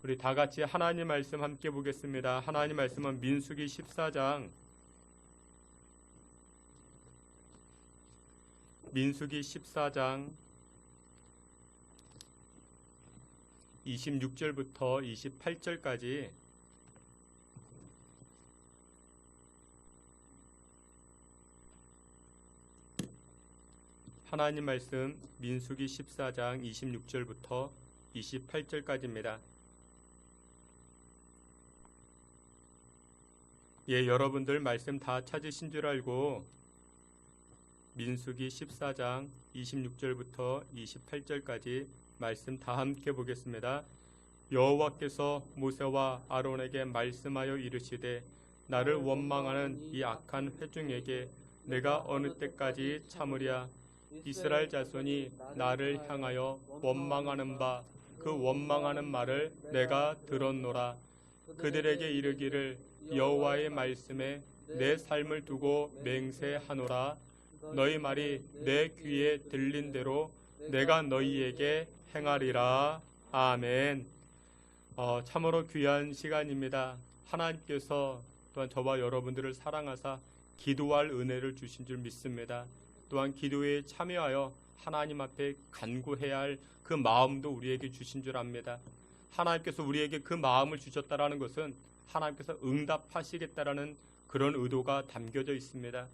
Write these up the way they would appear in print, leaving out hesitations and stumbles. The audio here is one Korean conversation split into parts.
우리 다 같이 하나님 말씀 함께 보겠습니다. 하나님 말씀은 민수기 14장 26절부터 28절까지 하나님 말씀 민수기 14장 26절부터 28절까지입니다. 예, 여러분들 말씀 다 찾으신 줄 알고 민수기 14장 26절부터 28절까지 말씀 다 함께 보겠습니다. 여호와께서 모세와 아론에게 말씀하여 이르시되 나를 원망하는 이 악한 회중에게 내가 어느 때까지 참으랴. 이스라엘 자손이 나를 향하여 원망하는 바 그 원망하는 말을 내가 들었노라. 그들에게 이르기를 여호와의 말씀에 내 삶을 두고 맹세하노라. 너희 말이 내 귀에 들린 대로 내가 너희에게 행하리라. 아멘. 참으로 귀한 시간입니다. 하나님께서 또한 저와 여러분들을 사랑하사 기도할 은혜를 주신 줄 믿습니다. 또한 기도에 참여하여 하나님 앞에 간구해야 할 그 마음도 우리에게 주신 줄 압니다. 하나님께서 우리에게 그 마음을 주셨다라는 것은 하나님께서 응답하시겠다라는 그런 의도가 담겨져 있습니다.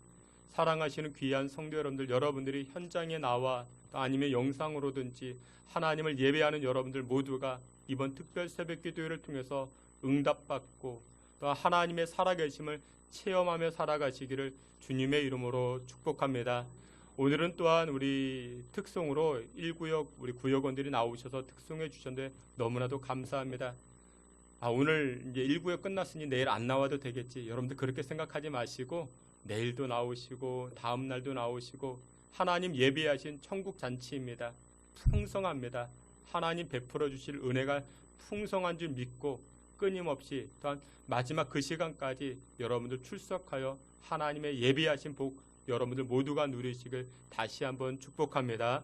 사랑하시는 귀한 성도 여러분들, 여러분들이 현장에 나와 아니면 영상으로든지 하나님을 예배하는 여러분들 모두가 이번 특별 새벽 기도회를 통해서 응답받고 또 하나님의 살아계심을 체험하며 살아가시기를 주님의 이름으로 축복합니다. 오늘은 또한 우리 특송으로 1구역 우리 구역원들이 나오셔서 특송해 주셨는데 너무나도 감사합니다. 오늘 이제 1구역 끝났으니 내일 안 나와도 되겠지. 여러분들 그렇게 생각하지 마시고 내일도 나오시고 다음 날도 나오시고 하나님 예비하신 천국 잔치입니다. 풍성합니다. 하나님 베풀어 주실 은혜가 풍성한 줄 믿고 끊임없이 또한 마지막 그 시간까지 여러분들 출석하여 하나님의 예비하신 복 여러분들 모두가 누리시길 다시 한번 축복합니다.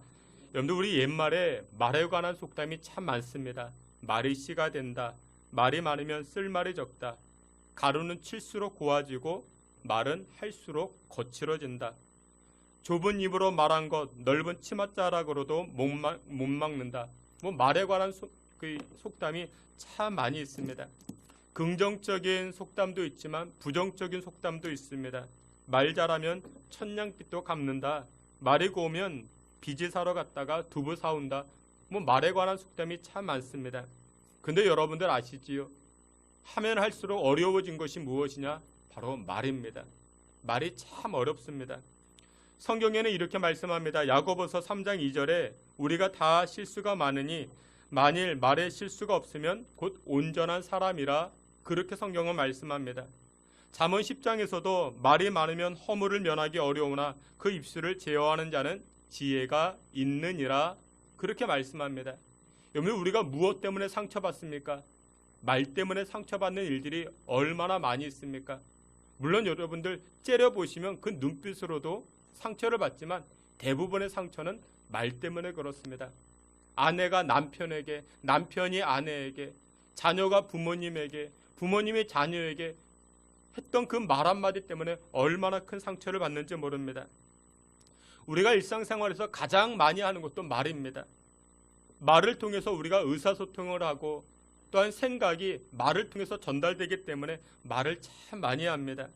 여러분들 우리 옛말에 말에 관한 속담이 참 많습니다. 말이 씨가 된다. 말이 많으면 쓸 말이 적다. 가루는 칠수록 고와지고 말은 할수록 거칠어진다. 좁은 입으로 말한 것 넓은 치맛자락으로도 못 막는다. 말에 관한 속담이 참 많이 있습니다. 긍정적인 속담도 있지만 부정적인 속담도 있습니다. 말 잘하면 천냥빚도 갚는다. 말이 고우면 비지 사러 갔다가 두부 사온다. 말에 관한 속담이 참 많습니다. 근데 여러분들 아시지요? 하면 할수록 어려워진 것이 무엇이냐? 바로 말입니다. 말이 참 어렵습니다. 성경에는 이렇게 말씀합니다. 야고보서 3장 2절에 우리가 다 실수가 많으니 만일 말에 실수가 없으면 곧 온전한 사람이라 그렇게 성경은 말씀합니다. 잠언 10장에서도 말이 많으면 허물을 면하기 어려우나 그 입술을 제어하는 자는 지혜가 있느니라 그렇게 말씀합니다. 여러분 우리가 무엇 때문에 상처받습니까? 말 때문에 상처받는 일들이 얼마나 많이 있습니까? 물론 여러분들 째려보시면 그 눈빛으로도 상처를 받지만 대부분의 상처는 말 때문에 그렇습니다. 아내가 남편에게, 남편이 아내에게, 자녀가 부모님에게, 부모님이 자녀에게 했던 그 말 한마디 때문에 얼마나 큰 상처를 받는지 모릅니다. 우리가 일상생활에서 가장 많이 하는 것도 말입니다. 말을 통해서 우리가 의사소통을 하고 또한 생각이 말을 통해서 전달되기 때문에 말을 참 많이 합니다.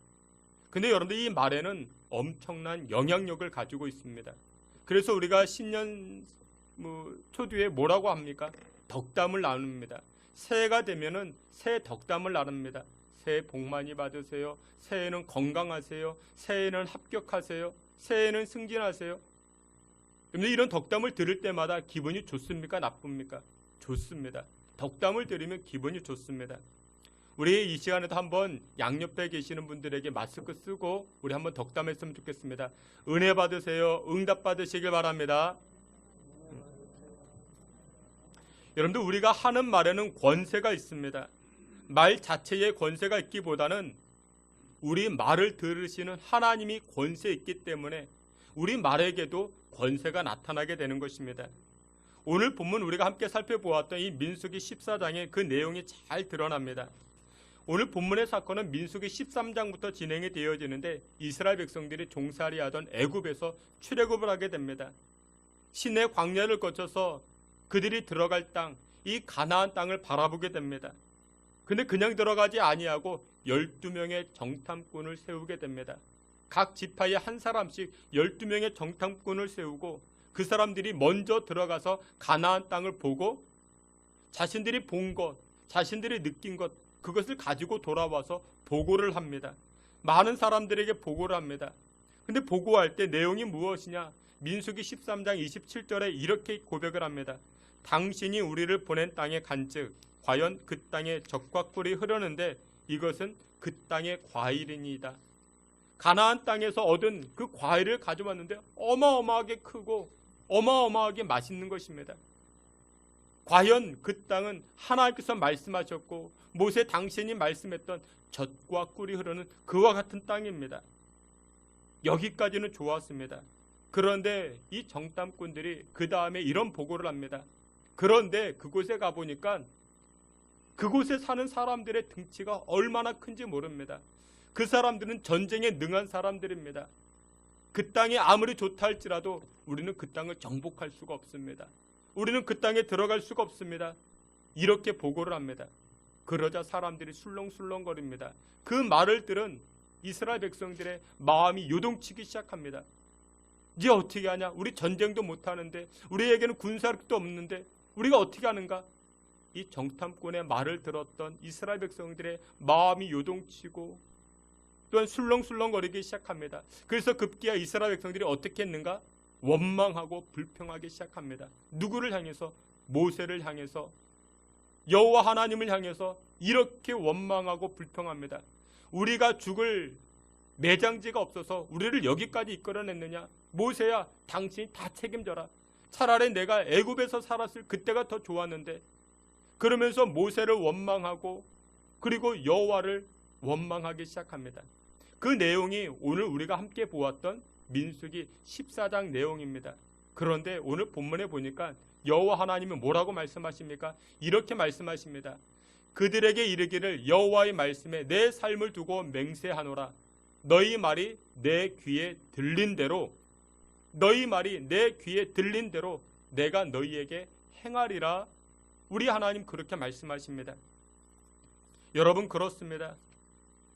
근데 여러분들 이 말에는 엄청난 영향력을 가지고 있습니다. 그래서 우리가 신년 초두에 뭐라고 합니까? 덕담을 나눕니다. 새해가 되면은 새해 덕담을 나눕니다. 새해 복 많이 받으세요. 새해는 건강하세요. 새해는 합격하세요. 새해는 승진하세요. 근데 이런 덕담을 들을 때마다 기분이 좋습니까? 나쁩니까? 좋습니다. 덕담을 들으면 기분이 좋습니다. 우리 이 시간에도 한번 양옆에 계시는 분들에게 마스크 쓰고 우리 한번 덕담했으면 좋겠습니다. 은혜 받으세요. 응답 받으시길 바랍니다. 여러분들 우리가 하는 말에는 권세가 있습니다. 말 자체에 권세가 있기보다는 우리 말을 들으시는 하나님이 권세 있기 때문에 우리 말에게도 권세가 나타나게 되는 것입니다. 오늘 본문 우리가 함께 살펴보았던 이 민수기 14장의 그 내용이 잘 드러납니다. 오늘 본문의 사건은 민수기 13장부터 진행이 되어지는데 이스라엘 백성들이 종살이 하던 애굽에서 출애굽을 하게 됩니다. 시내 광야를 거쳐서 그들이 들어갈 땅, 이 가나안 땅을 바라보게 됩니다. 근데 그냥 들어가지 아니하고 12명의 정탐꾼을 세우게 됩니다. 각 지파에 한 사람씩 12명의 정탐꾼을 세우고 그 사람들이 먼저 들어가서 가나안 땅을 보고 자신들이 본 것, 자신들이 느낀 것, 그것을 가지고 돌아와서 보고를 합니다. 많은 사람들에게 보고를 합니다. 근데 보고할 때 내용이 무엇이냐? 민수기 13장 27절에 이렇게 고백을 합니다. 당신이 우리를 보낸 땅에 간즉 과연 그 땅에 젖과 꿀이 흐르는데 이것은 그 땅의 과일이니이다. 가나안 땅에서 얻은 그 과일을 가져왔는데 어마어마하게 크고 어마어마하게 맛있는 것입니다. 과연 그 땅은 하나님께서 말씀하셨고 모세 당신이 말씀했던 젖과 꿀이 흐르는 그와 같은 땅입니다. 여기까지는 좋았습니다. 그런데 이 정탐꾼들이 그 다음에 이런 보고를 합니다. 그런데 그곳에 가보니까 그곳에 사는 사람들의 등치가 얼마나 큰지 모릅니다. 그 사람들은 전쟁에 능한 사람들입니다. 그 땅이 아무리 좋다 할지라도 우리는 그 땅을 정복할 수가 없습니다. 우리는 그 땅에 들어갈 수가 없습니다. 이렇게 보고를 합니다. 그러자 사람들이 술렁술렁거립니다. 그 말을 들은 이스라엘 백성들의 마음이 요동치기 시작합니다. 이제 어떻게 하냐? 우리 전쟁도 못하는데, 우리에게는 군사력도 없는데 우리가 어떻게 하는가? 이 정탐꾼의 말을 들었던 이스라엘 백성들의 마음이 요동치고 또한 술렁술렁거리기 시작합니다. 그래서 급기야 이스라엘 백성들이 어떻게 했는가? 원망하고 불평하기 시작합니다. 누구를 향해서? 모세를 향해서, 여호와 하나님을 향해서 이렇게 원망하고 불평합니다. 우리가 죽을 매장지가 없어서 우리를 여기까지 이끌어냈느냐? 모세야, 당신이 다 책임져라. 차라리 내가 애굽에서 살았을 그때가 더 좋았는데. 그러면서 모세를 원망하고 그리고 여호와를 원망하기 시작합니다. 그 내용이 오늘 우리가 함께 보았던 민수기 14장 내용입니다. 그런데 오늘 본문에 보니까 여호와 하나님은 뭐라고 말씀하십니까? 이렇게 말씀하십니다. 그들에게 이르기를 여호와의 말씀에 내 삶을 두고 맹세하노라. 너희 말이 내 귀에 들린 대로, 너희 말이 내 귀에 들린 대로 내가 너희에게 행하리라. 우리 하나님 그렇게 말씀하십니다. 여러분, 그렇습니다.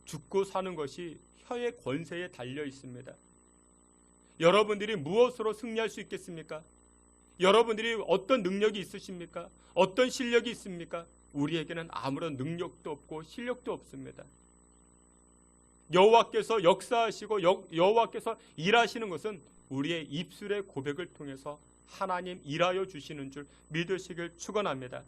죽고 사는 것이 혀의 권세에 달려 있습니다. 여러분들이 무엇으로 승리할 수 있겠습니까? 여러분들이 어떤 능력이 있으십니까? 어떤 실력이 있습니까? 우리에게는 아무런 능력도 없고 실력도 없습니다. 여호와께서 역사하시고 여호와께서 일하시는 것은 우리의 입술의 고백을 통해서 하나님 일하여 주시는 줄 믿으시길 축원합니다.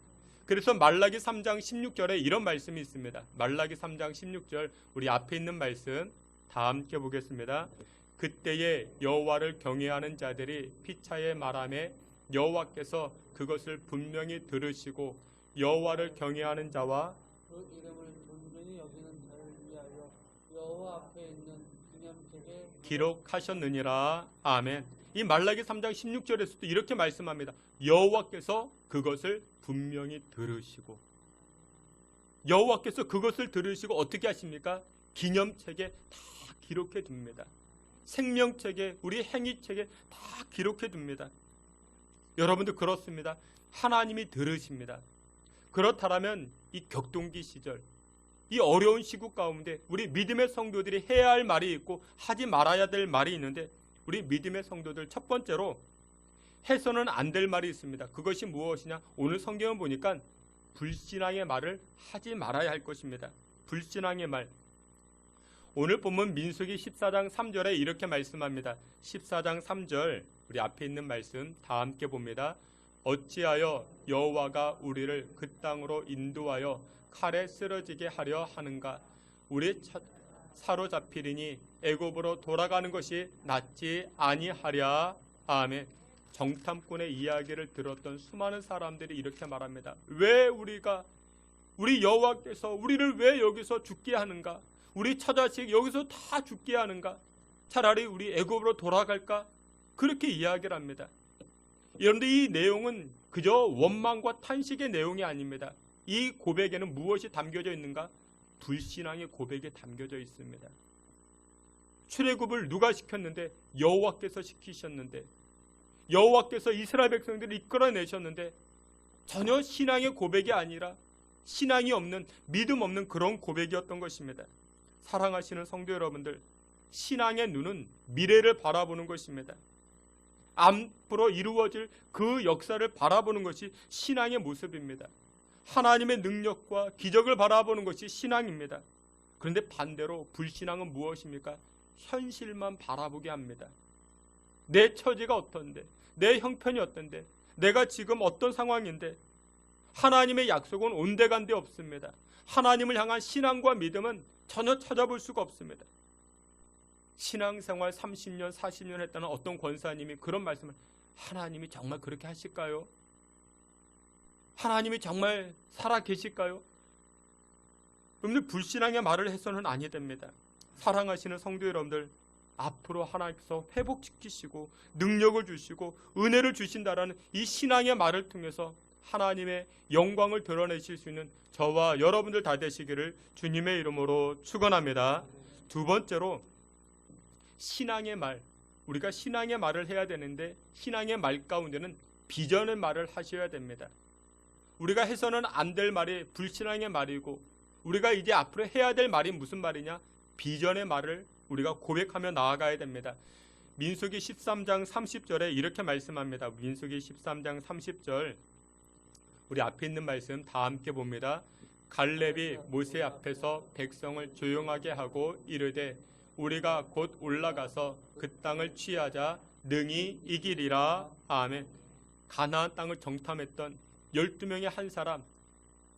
그래서 말라기 3장 16절에 이런 말씀이 있습니다. 말라기 3장 16절, 우리 앞에 있는 말씀 다 함께 보겠습니다. 그때에 여호와를 경외하는 자들이 피차에 말하매 여호와께서 그것을 분명히 들으시고 여호와를 경외하는 자와 그 이름을 존중히 여기는 자를 위하여 여호와 앞에 있는 기념책에 기록하셨느니라. 아멘. 이 말라기 3장 16절에서도 이렇게 말씀합니다. 여호와께서 그것을 분명히 들으시고, 여호와께서 그것을 들으시고 어떻게 하십니까? 기념책에 다 기록해 둡니다. 생명책에, 우리 행위책에 다 기록해 둡니다. 여러분들 그렇습니다. 하나님이 들으십니다. 그렇다면 이 격동기 시절, 이 어려운 시국 가운데 우리 믿음의 성도들이 해야 할 말이 있고 하지 말아야 될 말이 있는데, 우리 믿음의 성도들 첫 번째로 해서는 안 될 말이 있습니다. 그것이 무엇이냐? 오늘 성경을 보니까 불신앙의 말을 하지 말아야 할 것입니다. 불신앙의 말. 오늘 본문 민수기 14장 3절에 이렇게 말씀합니다. 14장 3절, 우리 앞에 있는 말씀 다 함께 봅니다. 어찌하여 여호와가 우리를 그 땅으로 인도하여 칼에 쓰러지게 하려 하는가? 우리 사로잡히리니 애굽으로 돌아가는 것이 낫지 아니하랴. 아멘. 정탐꾼의 이야기를 들었던 수많은 사람들이 이렇게 말합니다. 왜 우리 여호와께서 우리를 왜 여기서 죽게 하는가? 우리 처자식 여기서 다 죽게 하는가? 차라리 우리 애굽으로 돌아갈까? 그렇게 이야기를 합니다. 그런데 이 내용은 그저 원망과 탄식의 내용이 아닙니다. 이 고백에는 무엇이 담겨져 있는가? 불신앙의 고백이 담겨져 있습니다. 출애굽을 누가 시켰는데? 여호와께서 시키셨는데, 여호와께서 이스라엘 백성들을 이끌어내셨는데 전혀 신앙의 고백이 아니라 신앙이 없는, 믿음 없는 그런 고백이었던 것입니다. 사랑하시는 성도 여러분들, 신앙의 눈은 미래를 바라보는 것입니다. 앞으로 이루어질 그 역사를 바라보는 것이 신앙의 모습입니다. 하나님의 능력과 기적을 바라보는 것이 신앙입니다. 그런데 반대로 불신앙은 무엇입니까? 현실만 바라보게 합니다. 내 처지가 어떤데, 내 형편이 어떤데, 내가 지금 어떤 상황인데, 하나님의 약속은 온데간데 없습니다. 하나님을 향한 신앙과 믿음은 전혀 찾아볼 수가 없습니다. 신앙생활 30년, 40년 했다는 어떤 권사님이 그런 말씀을, 하나님이 정말 그렇게 하실까요? 하나님이 정말 살아 계실까요? 여러분들, 불신앙의 말을 해서는 아니 됩니다. 사랑하시는 성도 여러분들, 앞으로 하나님께서 회복시키시고 능력을 주시고 은혜를 주신다라는 이 신앙의 말을 통해서 하나님의 영광을 드러내실 수 있는 저와 여러분들 다 되시기를 주님의 이름으로 축원합니다. 두 번째로, 신앙의 말, 우리가 신앙의 말을 해야 되는데 신앙의 말 가운데는 비전의 말을 하셔야 됩니다. 우리가 해서는 안 될 말이 불신앙의 말이고, 우리가 이제 앞으로 해야 될 말이 무슨 말이냐? 비전의 말을 우리가 고백하며 나아가야 됩니다. 민수기 13장 30절에 이렇게 말씀합니다. 민수기 13장 30절, 우리 앞에 있는 말씀 다 함께 봅니다. 갈렙이 모세 앞에서 백성을 조용하게 하고 이르되 우리가 곧 올라가서 그 땅을 취하자 능히 이기리라. 아멘. 가나안 땅을 정탐했던 12명의 한 사람,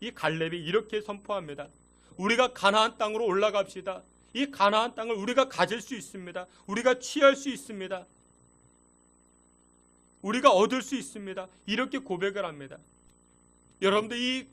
이 갈렙이 이렇게 선포합니다. 우리가 가나안 땅으로 올라갑시다. 이 가나안 땅을 우리가 가질 수 있습니다. 우리가 취할 수 있습니다. 우리가 얻을 수 있습니다. 이렇게 고백을 합니다. 여러분들, 이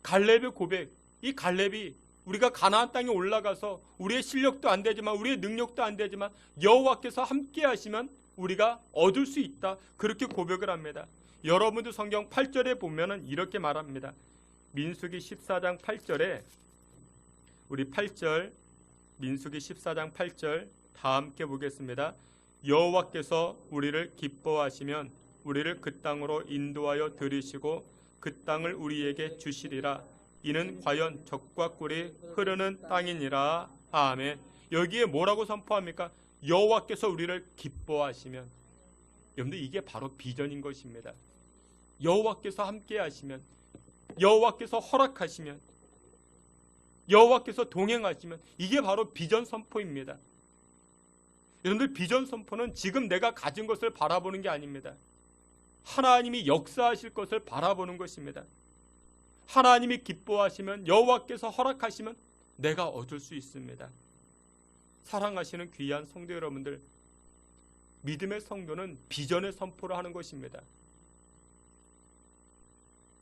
갈렙의 고백, 이 갈렙이 우리가 가나안 땅에 올라가서 우리의 실력도 안 되지만, 우리의 능력도 안 되지만 여호와께서 함께 하시면 우리가 얻을 수 있다, 그렇게 고백을 합니다. 여러분들 성경 8절에 보면은 이렇게 말합니다. 민수기 14장 8절에, 우리 8절, 민수기 14장 8절 다 함께 보겠습니다. 여호와께서 우리를 기뻐하시면 우리를 그 땅으로 인도하여 들이시고 그 땅을 우리에게 주시리라. 이는 과연 젖과 꿀이 흐르는 땅이니라. 아멘. 여기에 뭐라고 선포합니까? 여호와께서 우리를 기뻐하시면. 여러분들, 이게 바로 비전인 것입니다. 여호와께서 함께 하시면, 여호와께서 허락하시면, 여호와께서 동행하시면, 이게 바로 비전 선포입니다. 여러분들, 비전 선포는 지금 내가 가진 것을 바라보는 게 아닙니다. 하나님이 역사하실 것을 바라보는 것입니다. 하나님이 기뻐하시면, 여호와께서 허락하시면 내가 얻을 수 있습니다. 사랑하시는 귀한 성도 여러분들, 믿음의 성도는 비전의 선포를 하는 것입니다.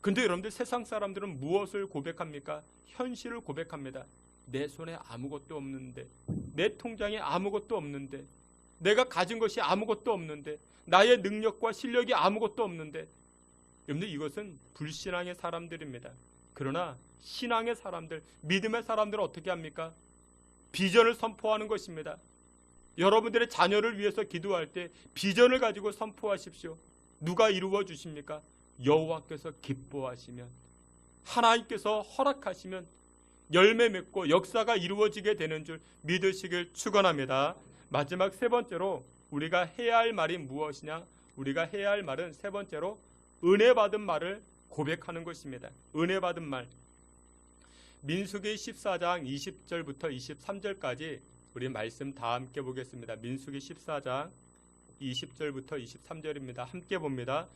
근데 여러분들, 세상 사람들은 무엇을 고백합니까? 현실을 고백합니다. 내 손에 아무것도 없는데, 내 통장에 아무것도 없는데, 내가 가진 것이 아무것도 없는데, 나의 능력과 실력이 아무것도 없는데. 여러분들, 이것은 불신앙의 사람들입니다. 그러나 신앙의 사람들, 믿음의 사람들은 어떻게 합니까? 비전을 선포하는 것입니다. 여러분들의 자녀를 위해서 기도할 때 비전을 가지고 선포하십시오. 누가 이루어 주십니까? 여호와께서 기뻐하시면, 하나님께서 허락하시면 열매 맺고 역사가 이루어지게 되는 줄 믿으시길 축원합니다. 마지막 세 번째로 우리가 해야 할 말이 무엇이냐? 우리가 해야 할 말은 세 번째로 은혜 받은 말을 고백하는 것입니다. 은혜 받은 말. 민수기 14장 20절부터 23절까지 우리 말씀 다 함께 보겠습니다. 민수기 14장 20절부터 23절입니다. 함께 봅니다.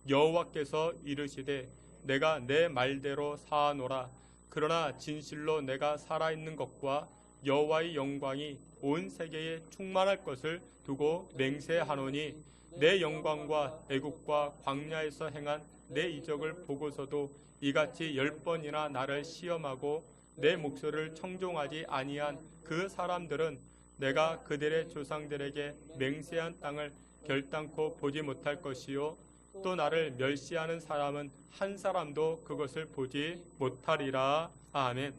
여호와께서 이르시되 내가 내 말대로 사하노라. 그러나 진실로 내가 살아있는 것과 여호와의 영광이 온 세계에 충만할 것을 두고 맹세하노니 내 영광과 애국과 광야에서 행한 내 이적을 보고서도 이같이 10번이나 나를 시험하고 내 목소리를 청종하지 아니한 그 사람들은 내가 그들의 조상들에게 맹세한 땅을 결단코 보지 못할 것이요 또 나를 멸시하는 사람은 한 사람도 그것을 보지 못하리라. 아멘.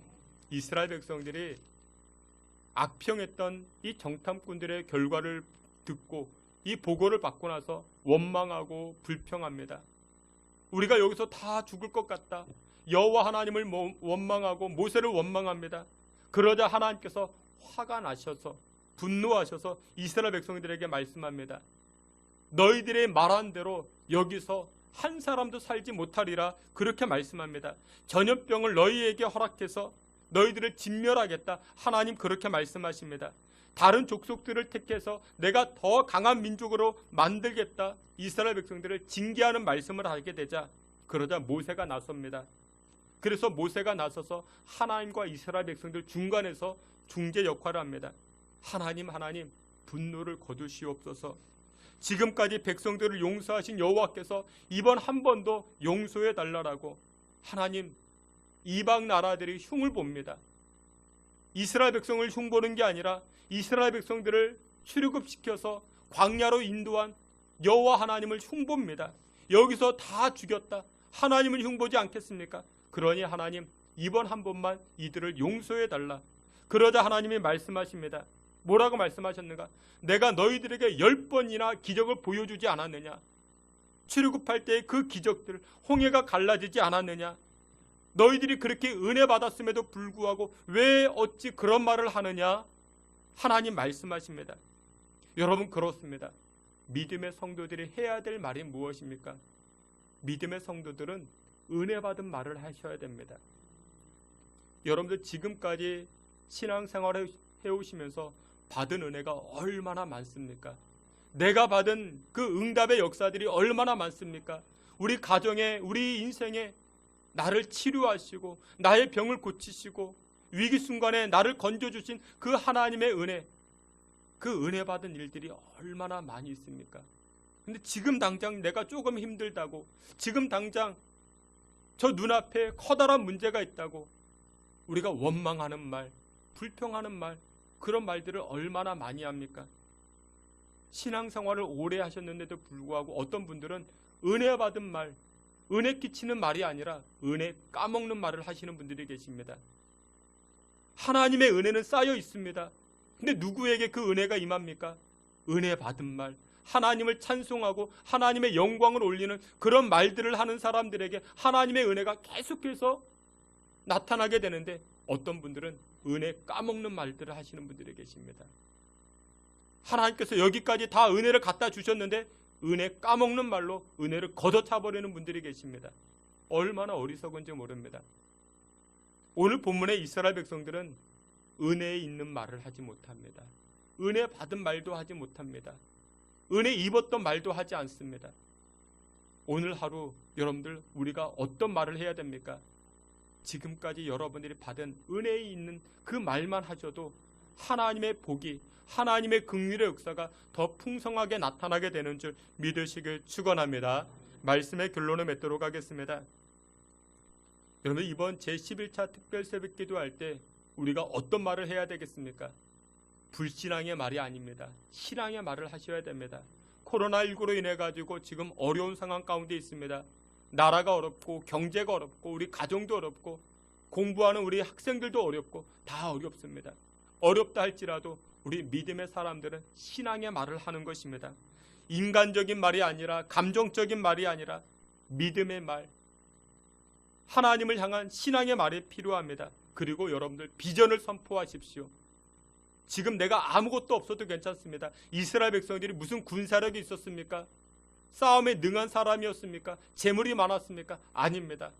이스라엘 백성들이 악평했던 이 정탐꾼들의 결과를 듣고 이 보고를 받고 나서 원망하고 불평합니다. 우리가 여기서 다 죽을 것 같다. 여호와 하나님을 원망하고 모세를 원망합니다. 그러자 하나님께서 화가 나셔서 분노하셔서 이스라엘 백성들에게 말씀합니다. 너희들의 말한 대로 여기서 한 사람도 살지 못하리라. 그렇게 말씀합니다. 전염병을 너희에게 허락해서 너희들을 진멸하겠다. 하나님 그렇게 말씀하십니다. 다른 족속들을 택해서 내가 더 강한 민족으로 만들겠다. 이스라엘 백성들을 징계하는 말씀을 하게 되자 그러자 모세가 나섭니다. 그래서 모세가 나서서 하나님과 이스라엘 백성들 중간에서 중재 역할을 합니다. 하나님 분노를 거두시옵소서. 지금까지 백성들을 용서하신 여호와께서 이번 한 번 더 용서해 달라라고 하나님 이방 나라들이 흉을 봅니다. 이스라엘 백성을 흉보는 게 아니라 이스라엘 백성들을 출애굽시켜서 광야로 인도한 여호와 하나님을 흉봅니다. 여기서 다 죽였다. 하나님을 흉보지 않겠습니까? 그러니 하나님 이번 한 번만 이들을 용서해 달라. 그러자 하나님이 말씀하십니다. 뭐라고 말씀하셨는가? 내가 너희들에게 10번이나 기적을 보여주지 않았느냐? 출애굽할 때의 그 기적들, 홍해가 갈라지지 않았느냐? 너희들이 그렇게 은혜 받았음에도 불구하고 왜 어찌 그런 말을 하느냐? 하나님 말씀하십니다. 여러분 그렇습니다. 믿음의 성도들이 해야 될 말이 무엇입니까? 믿음의 성도들은 은혜 받은 말을 하셔야 됩니다. 여러분들 지금까지 신앙생활을 해오시면서 받은 은혜가 얼마나 많습니까? 내가 받은 그 응답의 역사들이 얼마나 많습니까? 우리 가정에, 우리 인생에 나를 치료하시고 나의 병을 고치시고 위기 순간에 나를 건져주신 그 하나님의 은혜, 그 은혜 받은 일들이 얼마나 많이 있습니까? 근데 지금 당장 내가 조금 힘들다고, 지금 당장 저 눈앞에 커다란 문제가 있다고 우리가 원망하는 말, 불평하는 말, 그런 말들을 얼마나 많이 합니까? 신앙생활을 오래 하셨는데도 불구하고 어떤 분들은 은혜 받은 말, 은혜 끼치는 말이 아니라 은혜 까먹는 말을 하시는 분들이 계십니다. 하나님의 은혜는 쌓여 있습니다. 근데 누구에게 그 은혜가 임합니까? 은혜 받은 말, 하나님을 찬송하고 하나님의 영광을 올리는 그런 말들을 하는 사람들에게 하나님의 은혜가 계속해서 나타나게 되는데 어떤 분들은 은혜 까먹는 말들을 하시는 분들이 계십니다. 하나님께서 여기까지 다 은혜를 갖다 주셨는데 은혜 까먹는 말로 은혜를 걷어차버리는 분들이 계십니다. 얼마나 어리석은지 모릅니다. 오늘 본문의 이스라엘 백성들은 은혜에 있는 말을 하지 못합니다. 은혜 받은 말도 하지 못합니다. 은혜 입었던 말도 하지 않습니다. 오늘 하루 여러분들 우리가 어떤 말을 해야 됩니까? 지금까지 여러분들이 받은 은혜에 있는 그 말만 하셔도 하나님의 복이, 하나님의 긍휼의 역사가 더 풍성하게 나타나게 되는 줄 믿으시길 축원합니다. 말씀의 결론을 맺도록 하겠습니다. 여러분 이번 제11차 특별 새벽 기도할 때 우리가 어떤 말을 해야 되겠습니까? 불신앙의 말이 아닙니다. 신앙의 말을 하셔야 됩니다. 코로나19로 인해 가지고 지금 어려운 상황 가운데 있습니다. 나라가 어렵고 경제가 어렵고 우리 가정도 어렵고 공부하는 우리 학생들도 어렵고 다 어렵습니다. 어렵다 할지라도 우리 믿음의 사람들은 신앙의 말을 하는 것입니다. 인간적인 말이 아니라 감정적인 말이 아니라 믿음의 말, 하나님을 향한 신앙의 말이 필요합니다. 그리고 여러분들 비전을 선포하십시오. 지금 내가 아무것도 없어도 괜찮습니다. 이스라엘 백성들이 무슨 군사력이 있었습니까? 싸움에 능한 사람이었습니까? 재물이 많았습니까? 아닙니다.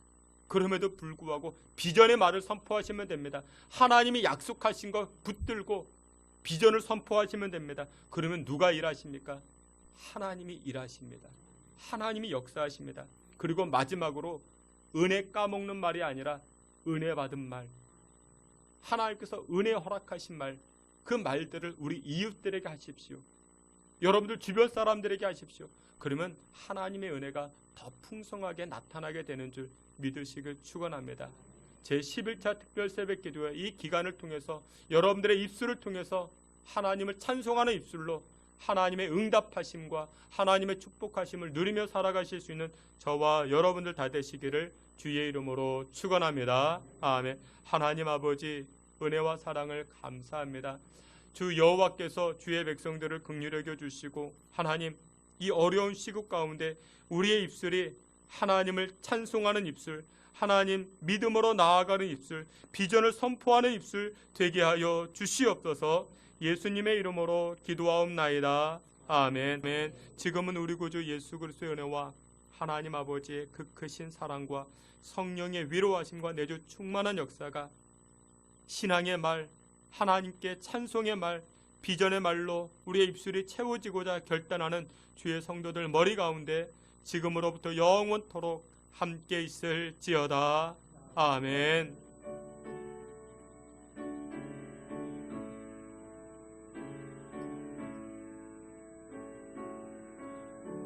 그럼에도 불구하고 비전의 말을 선포하시면 됩니다. 하나님이 약속하신 거 붙들고 비전을 선포하시면 됩니다. 그러면 누가 일하십니까? 하나님이 일하십니다. 하나님이 역사하십니다. 그리고 마지막으로 은혜 까먹는 말이 아니라 은혜 받은 말, 하나님께서 은혜 허락하신 말, 그 말들을 우리 이웃들에게 하십시오. 여러분들 주변 사람들에게 하십시오. 그러면 하나님의 은혜가 더 풍성하게 나타나게 되는 줄 믿으시길 축원합니다. 제11차 특별 새벽 기도의 이 기간을 통해서 여러분들의 입술을 통해서 하나님을 찬송하는 입술로 하나님의 응답하심과 하나님의 축복하심을 누리며 살아가실 수 있는 저와 여러분들 다 되시기를 주의 이름으로 축원합니다. 아멘. 하나님 아버지 은혜와 사랑을 감사합니다. 주 여호와께서 주의 백성들을 긍휼히 여겨 주시고 하나님 이 어려운 시국 가운데 우리의 입술이 하나님을 찬송하는 입술, 하나님 믿음으로 나아가는 입술, 비전을 선포하는 입술 되게 하여 주시옵소서. 예수님의 이름으로 기도하옵나이다. 아멘. 지금은 우리 구주 예수 그리스도의 은혜와 하나님 아버지의 그 크신 사랑과 성령의 위로하심과 내주 충만한 역사가 신앙의 말, 하나님께 찬송의 말, 비전의 말로 우리의 입술이 채워지고자 결단하는 주의 성도들 머리 가운데 지금으로부터 영원토록 함께 있을지어다. 아멘.